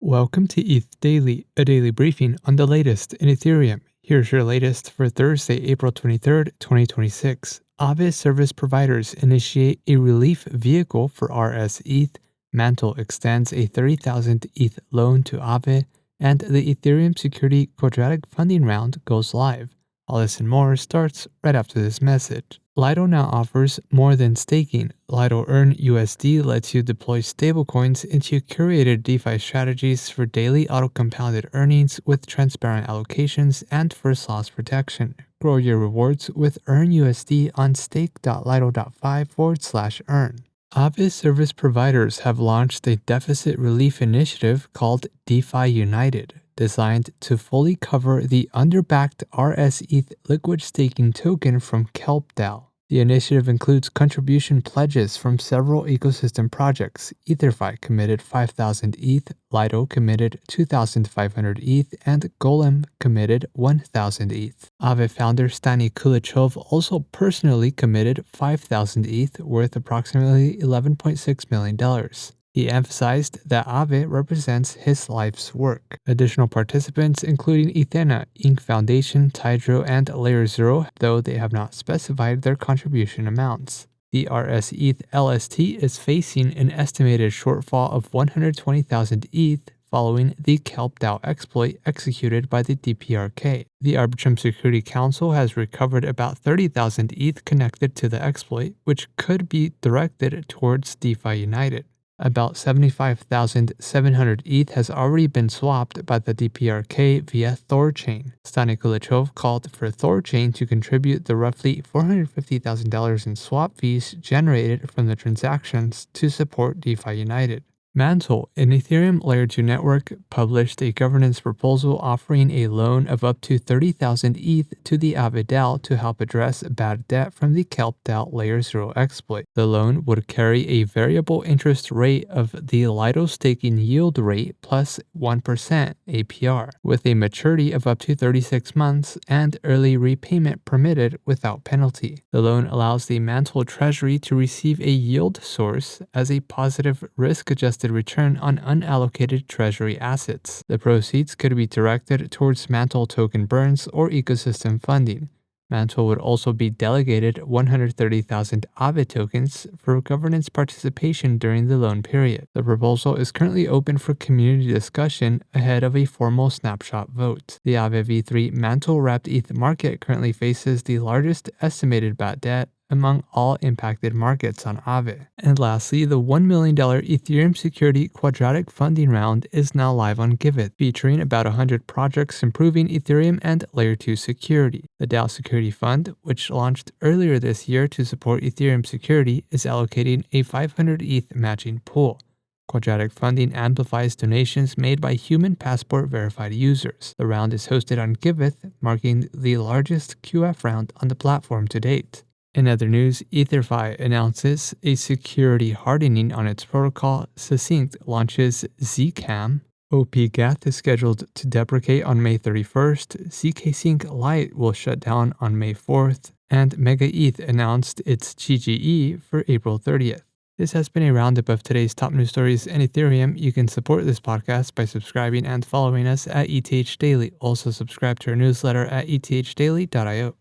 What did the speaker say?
Welcome to ETH Daily, a daily briefing on the latest in Ethereum. Here's your latest for Thursday, April 23rd, 2026. Aave service providers initiate a relief vehicle for RS-ETH. Mantle extends a 30,000 ETH loan to Aave, and the Ethereum Security Quadratic Funding Round goes live. All this and more starts right after this message. Lido now offers more than staking. Lido Earn USD lets you deploy stablecoins into curated DeFi strategies for daily auto-compounded earnings with transparent allocations and first loss protection. Grow your rewards with Earn USD on stake.lido.fi/earn. Aave service providers have launched a deficit relief initiative called DeFi United, designed to fully cover the underbacked RS-ETH liquid staking token from Kelp DAO. The initiative includes contribution pledges from several ecosystem projects. EtherFi committed 5,000 ETH, Lido committed 2,500 ETH, and Golem committed 1,000 ETH. Aave founder Stani Kulichov also personally committed 5,000 ETH, worth approximately $11.6 million. He emphasized that Aave represents his life's work. Additional participants, including Ethena, Inc. Foundation, Tidro, and Layer Zero, though they have not specified their contribution amounts. The RS-ETH LST is facing an estimated shortfall of 120,000 ETH following the Kelp DAO exploit executed by the DPRK. The Arbitrum Security Council has recovered about 30,000 ETH connected to the exploit, which could be directed towards DeFi United. About 75,700 ETH has already been swapped by the DPRK via Thorchain. Stani Kulichov called for Thorchain to contribute the roughly $450,000 in swap fees generated from the transactions to support DeFi United. Mantle, an Ethereum Layer 2 network, published a governance proposal offering a loan of up to 30,000 ETH to the Aave DAO to help address bad debt from the Kelp DAO Layer 0 exploit. The loan would carry a variable interest rate of the Lido staking yield rate plus 1% APR, with a maturity of up to 36 months and early repayment permitted without penalty. The loan allows the Mantle treasury to receive a yield source as a positive risk-adjusted return on unallocated treasury assets. The proceeds could be directed towards Mantle token burns or ecosystem funding. Mantle would also be delegated 130,000 Aave tokens for governance participation during the loan period. The proposal is currently open for community discussion ahead of a formal snapshot vote. The Aave v3 Mantle-wrapped ETH market currently faces the largest estimated bad debt among all impacted markets on Aave. And lastly, the $1 million Ethereum Security Quadratic Funding Round is now live on Giveth, featuring about 100 projects improving Ethereum and Layer 2 security. The DAO Security Fund, which launched earlier this year to support Ethereum security, is allocating a 500 ETH matching pool. Quadratic funding amplifies donations made by human passport verified users. The round is hosted on Giveth, marking the largest QF round on the platform to date. In other news, EtherFi announces a security hardening on its protocol. Succinct launches Zcam. OP-Gath is scheduled to deprecate on May 31st. zkSync Lite will shut down on May 4th. And MegaETH announced its GGE for April 30th. This has been a roundup of today's top news stories in Ethereum. You can support this podcast by subscribing and following us at ETH Daily. Also subscribe to our newsletter at ethdaily.io.